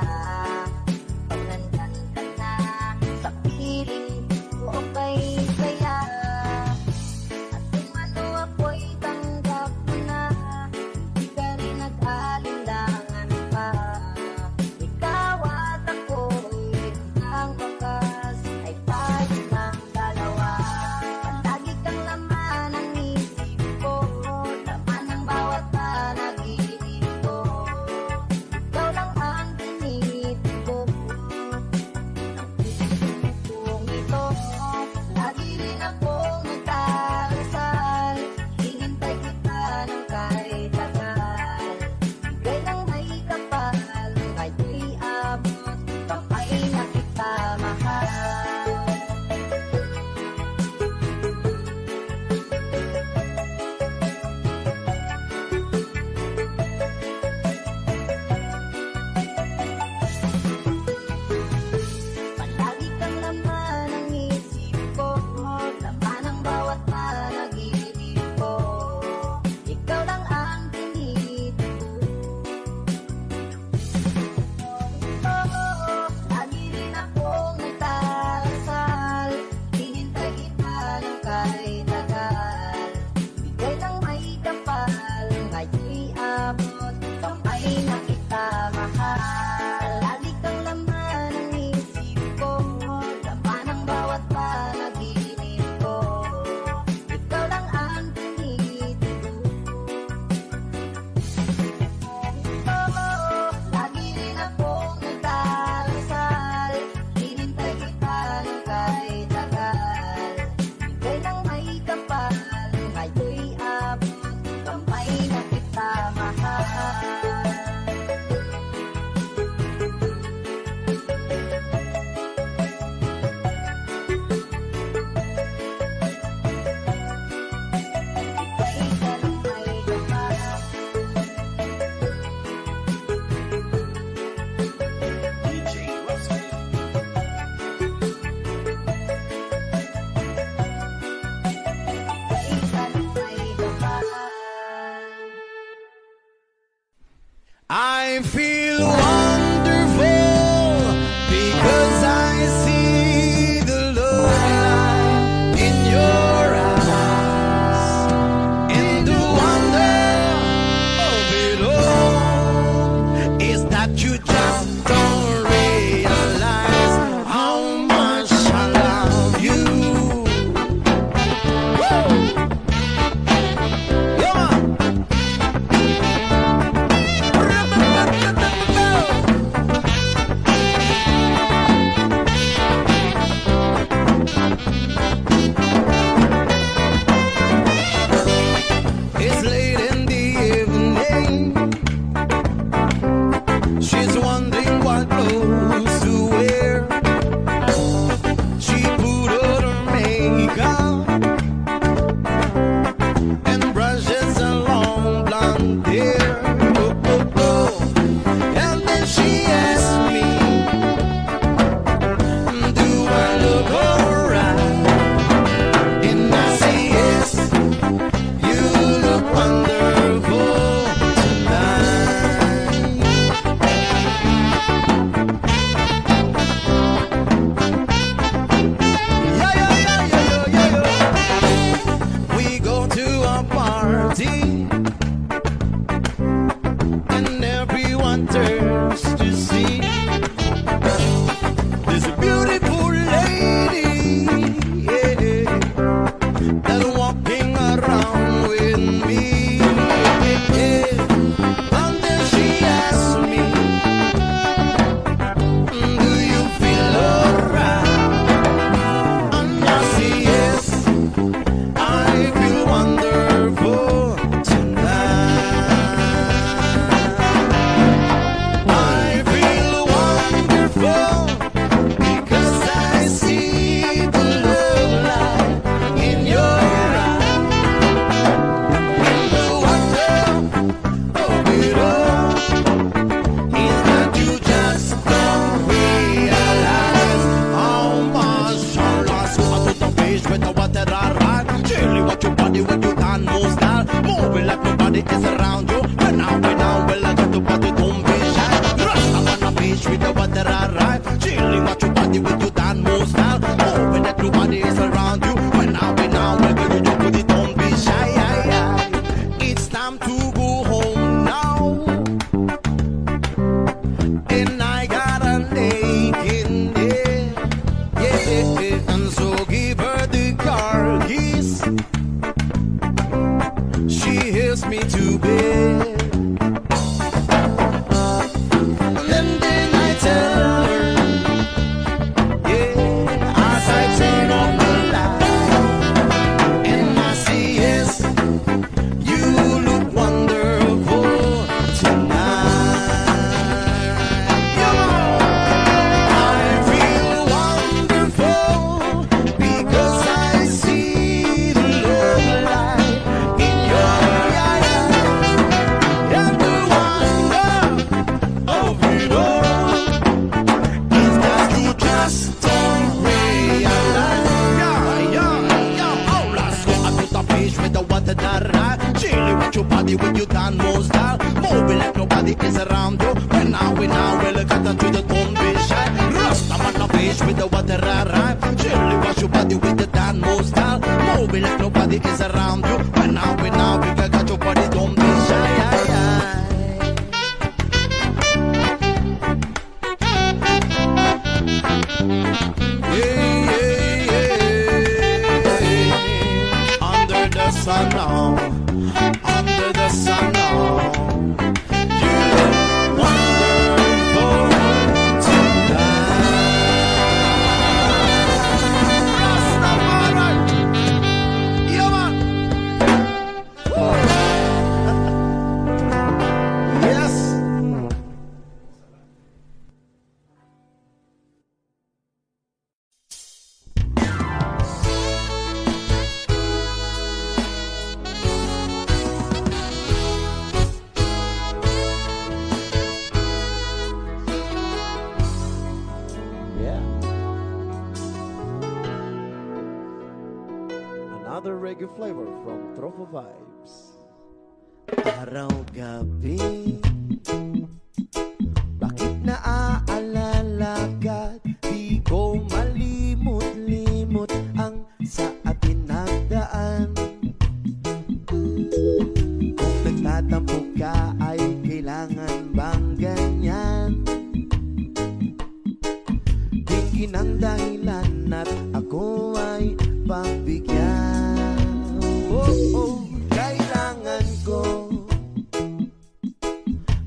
Pag nandyan ka na sa piling ko, okay kaya. At kung ano ako'y tanggap ko na, di ka rin nag-alinlangan pa. Ikaw at ako'y ang wakas ay tayo ng dalawa. Palagi kang laman ng isip ko, laman ng bawat panaginip ko. Ikaw lang ang tinitibo ng puso kong ito. Lagi rin akong nagdarasal, hinihintay kita ng kahit tagal. Bigay ng may kapal, ngayon'y abot, kamay na kita mahal. Palagi kang laman ng isip ko, laman ng bawat panaginip ko. Ikaw lang ang tinitibo. Lagi rin akong nagdarasal, hinihintay kita ng kahit tagal. Bigay ng may kapal, ngayon'y abot, kamay na kita mahal. Lagi kang laman ng isip ko, laman ng bawat panaginip ko. Ikaw lang ang tinitibo. Lagi rin akong nagdarasal, hinihintay kita ng kahit tagal. Bigay ng may kapal, ngayon'y abot, kamay na kita mahal. Ika'y ka ng may kapal. Ika'y ka ng may kapal. I feel wonderful because I see the love in your eyes, and the wonder of it all is that you just don't realize how much I love you. Woo! Yeah. makeup and brushes a long blonde hair. Oh, oh, oh. And then she asked me, do I look alright? And I say yes, you look wonderful tonight. Yeah, yeah, yeah, yeah, yeah, yeah. We go to a party and everyone turns to see this beautiful lady, yeah, that's walking around with me. Yeah. And then she asked me, do you feel alright? And I say yes, I feel wonderful tonight. I feel wonderful because I see the love light in your eyes. And the wonder of it all is that you just don't realize how much I lost. So I to the beach with the water alright. Chilling with your body when you dance moves down. Moving like nobody is around you. When now, well I got to body, don't be shy. Rasta on the beach with the water alright. Chilling with your body when you dance moves down. Moving like nobody is around you. When now, well I got to body, don't be shy. It's time to go home now. And I got a naked there, yeah. And so give her the car keys. She hears me to bed. And then I tell her, yeah, as I turn off the light, and I say yes, you look wonderful tonight. I feel wonderful because I see the love light in your eyes. And the wonder of it all is that you just don't realize. Oh, let's go up to the beach with the water that right. Chilling with your body when you dance more style. Moving like nobody is around you. When now, well, I got to the don't be shy. Rasta on the beach with the water that right. Chilling with your body with the dance more style. Moving like nobody is around you. When now, we got your body, don't be shy. Under the sun now, under the sun now, you look wonderful tonight. Rastafari, yeah man. Yes. Yeah. Another reggae flavor from Tropho Vibes. Araw-gabi, bakit naaalala ka? Di ko malimot-limot ang sa atin nagdaan. Kung nagtatampo ka ay kailangan bang ganyan? Tingin ang dahilan at ako ay pagbigyan. Oh, kailangan ko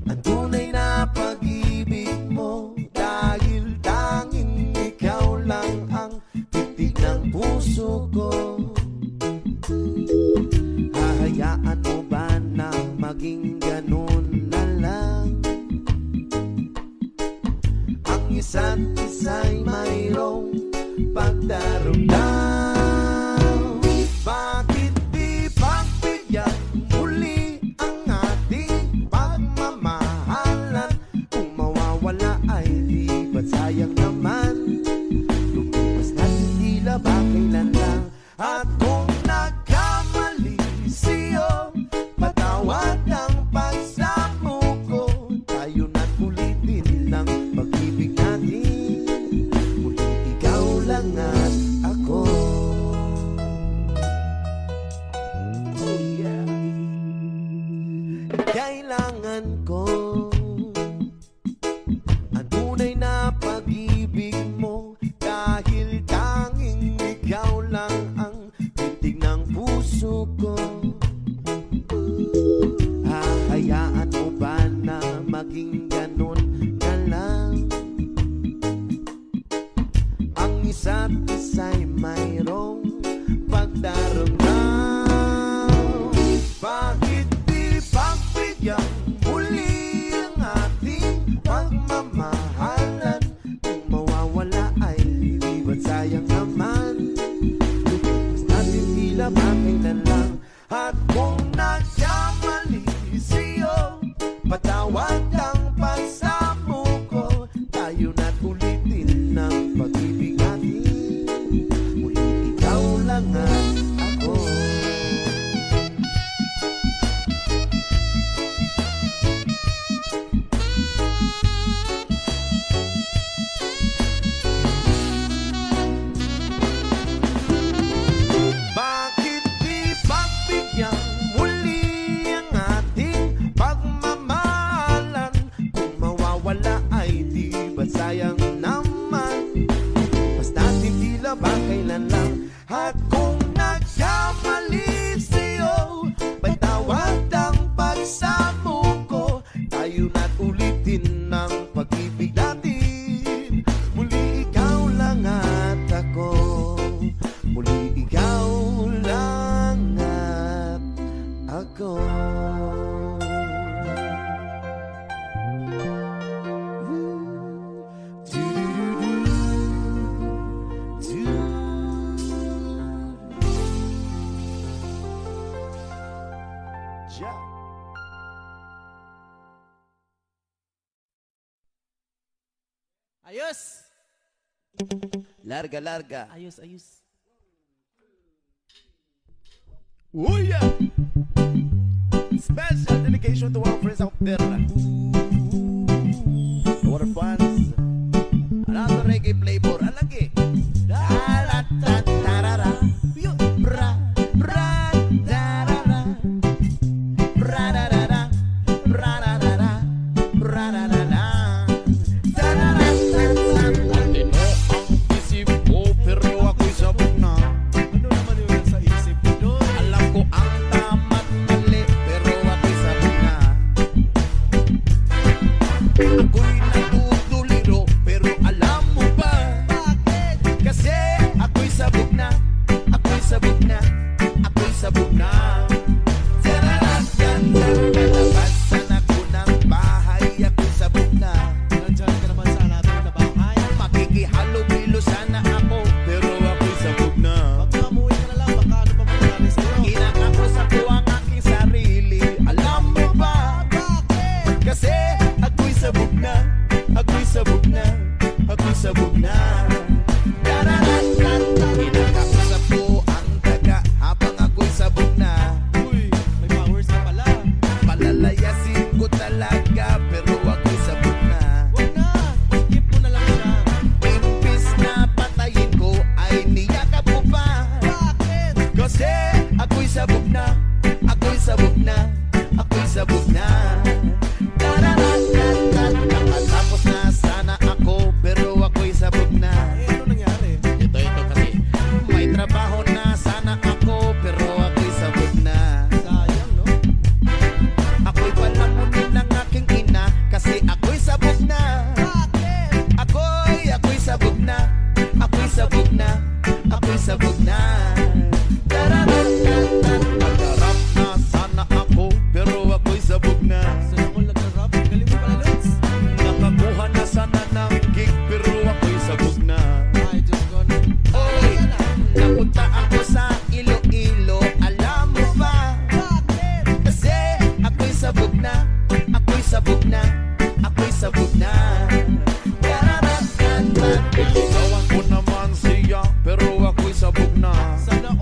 ang tunay na pag-ibig mo, dahil tanging ikaw lang ang titig ng puso ko. Hahayaan mo ba na maging ganun na lang? isa't isa'y mayroong pagdarugdan. At kung nagkamali siyo, patawad ang pagsamo ko. Tayo na't ulitin ng pag-ibig natin. Muli ikaw lang at ako. Oh yeah. Kailangan ko ang tunay na pag-ibig mo, dahil tanging ikaw lang ang titig ng puso ko. Hahayaan mo ba na maging ganun na lang? Ang isa't isa'y mayroong pagdaramdam. Bakit di pagbigyan muli ang ating pagmamahalan? Kung mawawala ay di ba't sayang naman? Lumipas natin tila makailan lang. At kung nagkamali siyo, patawad ang pagsamo ko. Tayo na't ulitin ng pag-ibig natin. Muli ikaw lang at ako. Bakit di pagbigyan muli ang ating pagmamahalan? Kung mawawala ay di ba sayang naman? Mas natin tila ba kailan lang? At kung nagkamali siyo, patawad ang pagsamo ko. Tayo na't ulitin ng pag-ibig natin. Muli ikaw lang at ako. Muli ikaw lang at ako. Yeah. Ayos! Larga, larga. Ayos, ayos. Oh yeah! Special dedication to our friends out there. To our fans. Another reggae flavor. Alagi. Da-da-da-da-da-da. Bra, bra, da-da-da. Bra-da-da-da. Bra-da-da-da. Bra-da-da-da. Da-da-da-da-da. Matino ang isip ko pero ako'y sabog na. Ano naman yung sa isip ko doon? Alam ko ang tama't mali pero ako'y sabog na. Ako'y natutuliro pero alam mo ba? Bakit? Kasi ako'y sabog na. Ako'y sabog na. Ako'y sabog na. Nalabasan ako ng bahay. Ako'y sabog na. Nandiyan ka naman sa natin na bahay. Makikihalo-bilo sana ako pero ako'y sabog na. Pag mamuwi ka na lang, baka ano pa mangyari sa'yo? Kinakausap ko ang aking sarili. Alam mo ba? Bakit? Kasi ako'y sabog na. Ako'y sabog na. Ako'y sabog na. Kinakausap ko ang daga habang ako'y sabog na. Uy, may powers ka pala. Palalayasin ko talaga pero ako'y sabog na. Huwag na, skip mo na lang siya. Imbis na patayin ko ay niyakap ko pa. Bakit? Kasi ako'y sabog na. Ako'y sabog na. Ako'y sabog na. Nakatapos na sana ako pero ako'y sabog na. Eh, ano nangyari? Ito kasi. May trabaho na sana ako pero ako'y sabog na. Sayang, no? Ako'y palamunin ng aking ina kasi ako'y sabog na. Bakit? Ako'y sabog na. Ako'y sabog na. Ako'y sabog na. Magharap na sana ako pero ako'y sabog na. Saan ako nag-rap? Galing mo pala, Lods. Nakakuha na sana ng gig pero ako'y sabog na. Ay, Diyos ko. Oy, napunta ako sa Iloilo. Alam mo ba? Bakit? Kasi ako'y sabog na. Ako'y sabog na. Ako'y sabog na. Iligawan ko naman siya pero ako'y sabog na. Sana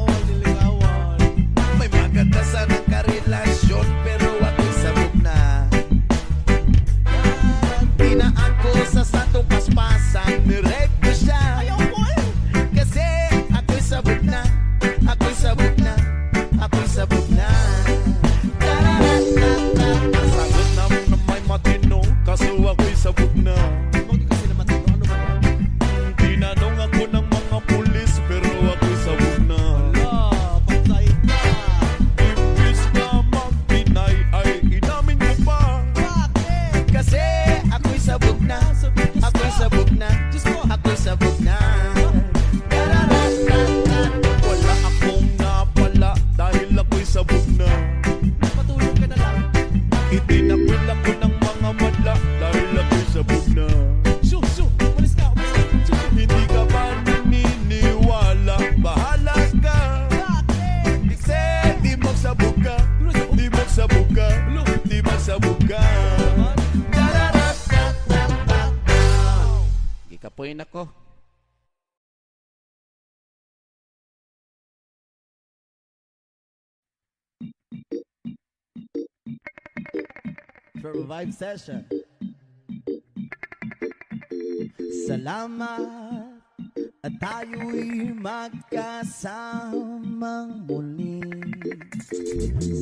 ako. For a vibe session. Salamat at tayo'y magkasamang muli.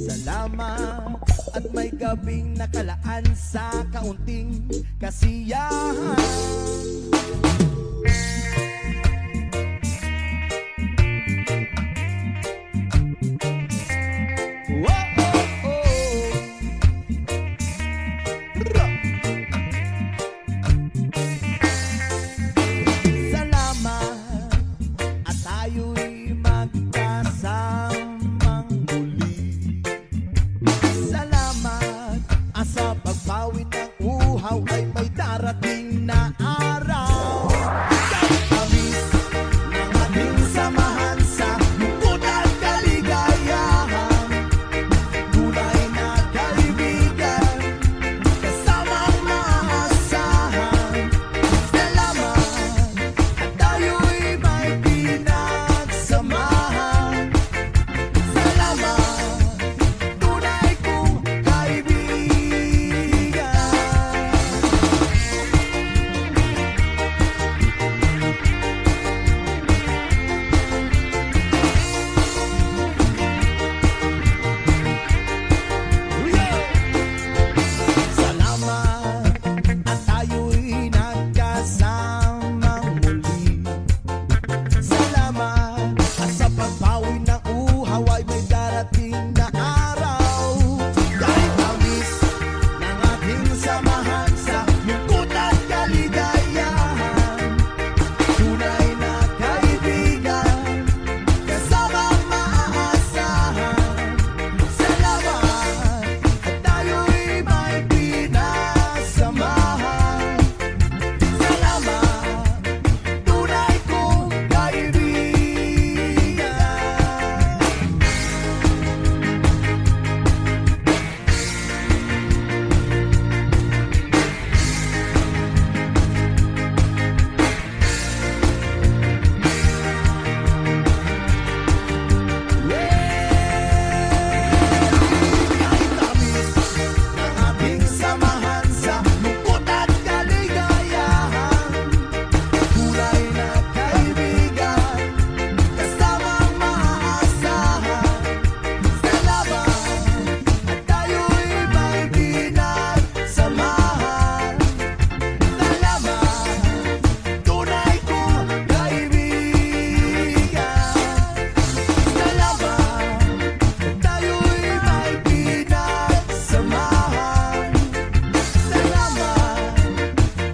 Salamat at may gabing nakalaan sa kaunting kasiyahan. Salamat at tayo'y magkasamang muli. Salamat at sa pagpawid ng uhaw ay may darating na araw. Tamis ng ating samahan sa lungkot at kaligayahan. Tunay na kaibigan, kasamang maasahan. Salamat at tayo'y may pinagsamahan. Salamat, tunay kong kaibigan. Salamat at tayo'y nagkasamang muli. Salamat at sa pagbawi ng uhaw ay may darating na araw. Kahit tamis ng ating samahan sa lungkot at kaligayahan. Tunay na kaibigan, kasamang maaasahan. Salamat at tayo'y may pinasamahan. Salamat, tunay kong kaibigan. Kahit tamis ng ating samahan sa lungkot at kaligayahan. Tunay na kaibigan, kasamang maaasahan. Salamat at tayo'y may pinagsamahan. Salamat, tunay kong kaibigan. Salamat at tayo'y may pinagsamahan. Salamat,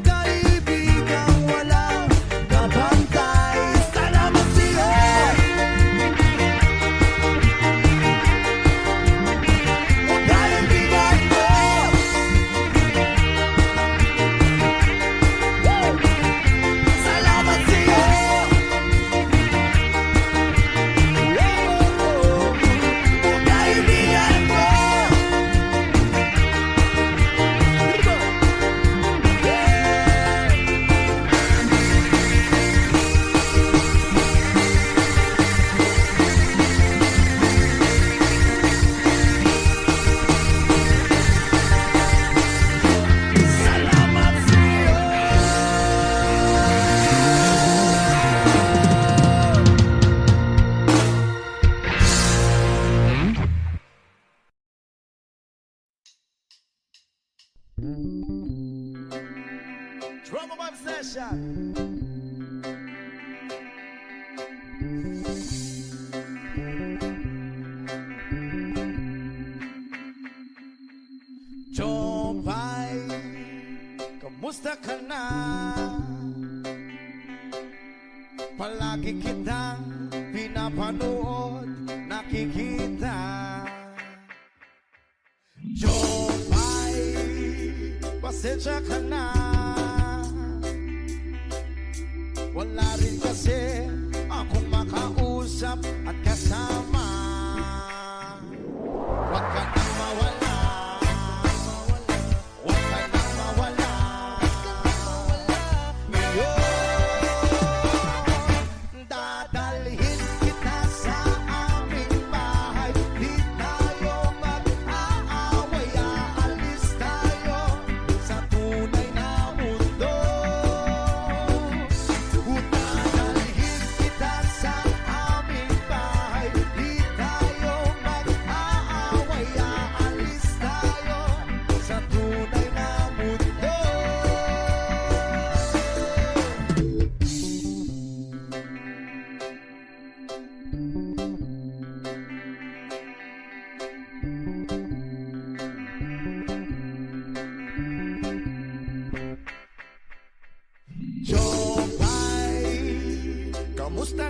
kaibigang walang kabantay. Salamat sa'yo. Kaibigan ko. Salamat sa'yo. Kaibigan ko. Salamat sa'yo. Drum of obsession. Jopay, kamusta ka na? Palagi kitang pinapanood, nakikita. Jopay, pasensya ka na. Wala rin kasi akong makausap at kasama. Huwag ka nang mawala. Huwag ka nang mawala. Ngayon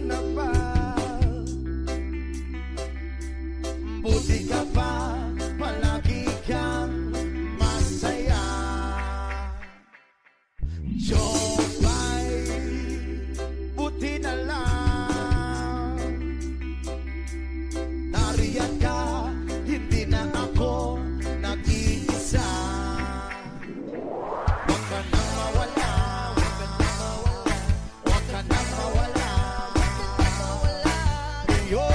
na ba? Buti ka pa, palagi kang masaya. Jopay, buti na lang. Nariyan ka, hindi na ako nag-iisa. Huwag ka nang mawala, huwag ka nang mawala. Ngayon,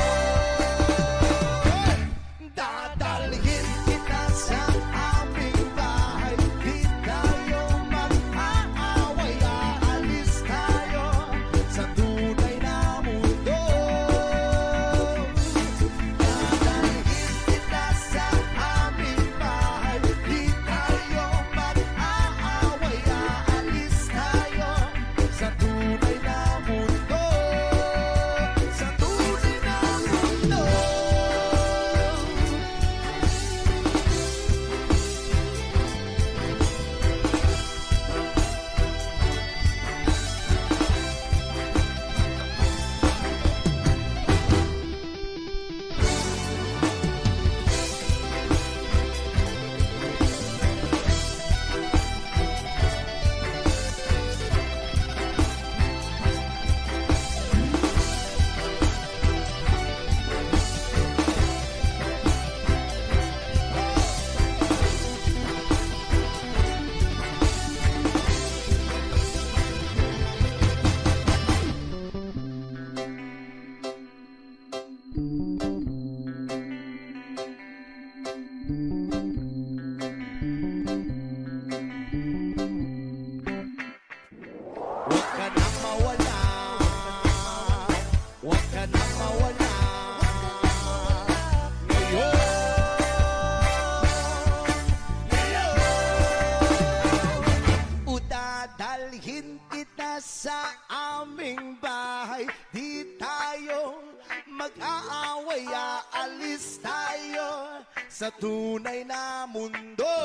dadalhin kita sa aming bahay. Di tayo mag-aaway, aalis tayo sa tunay na mundo. Dadalhin kita sa aming bahay. Di tayo mag-aaway, aalis tayo sa tunay na mundo. Sa tunay na mundo. Huwag ka nang mawala, huwag ka nang mawala. Ngayon, udadalhin kita sa aming bahay. Di tayo mag-aaway, aalis tayo sa tunay na mundo.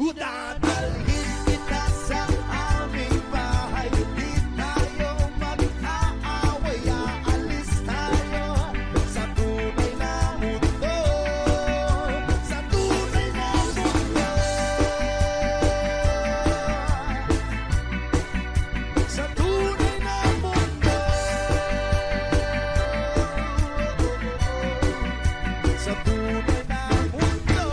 Udadalhin kita sa aming bahay. Di tayo mag-aaway, aalis tayo sa tunay na mundo. Sa tunay na mundo. Sa tunay na mundo. Sa tunay na mundo.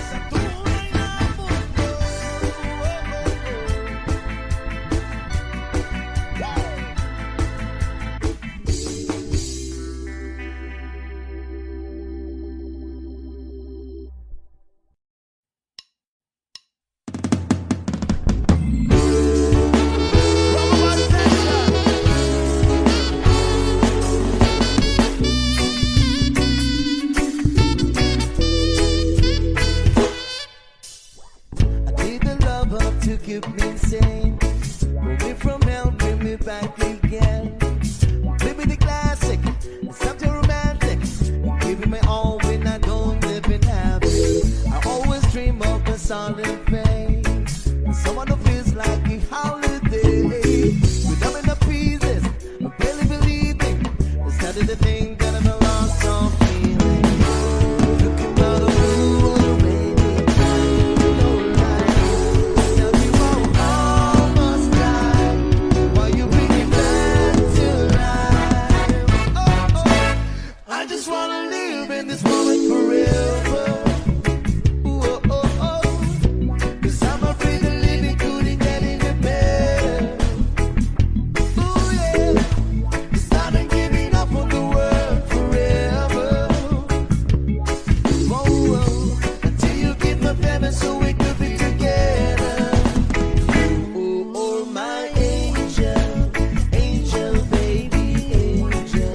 Sa tunay na mundo. I need the love up to keep me insane. Move me from hell, bring me back again. Play me the classic, something romantic. Giving my all when I don't live in happy. I always dream of a solid face. Someone who feels like a holiday. Without me the pieces, I'm barely believing. Started to think that I've lost some feeling. Looking out the blue on a rainy night, no light. Tell me why I almost died. Why you bring me back to life? Oh, oh. I just wanna live in this moment forever. Ooh, oh, oh, oh. 'Cause I'm afraid of living couldn't get any better. Ooh, yeah. 'Cause I've been giving up on the world forever. Whoa, whoa. Until you give my family so we could be together. Oh, oh, my angel, angel, baby, angel.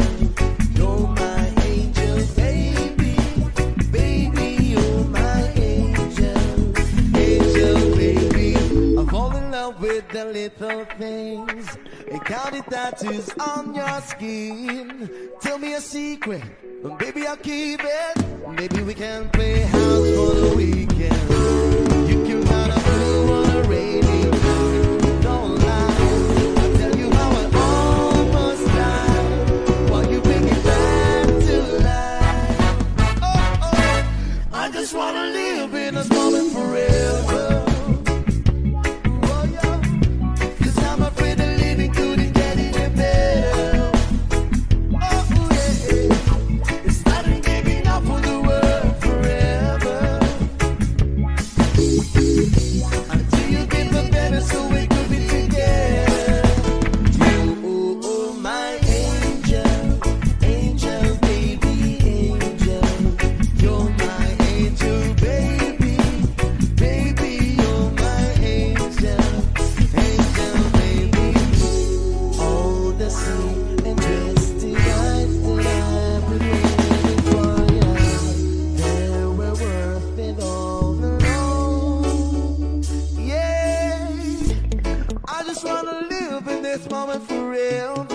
You're my angel, baby, baby, you're my angel, angel, baby. I fall in love with the little things. Counting tattoos on your skin. Tell me a secret, baby, I'll keep it. Maybe we can play house for the weekend. You can run a blue on a rain this moment forever.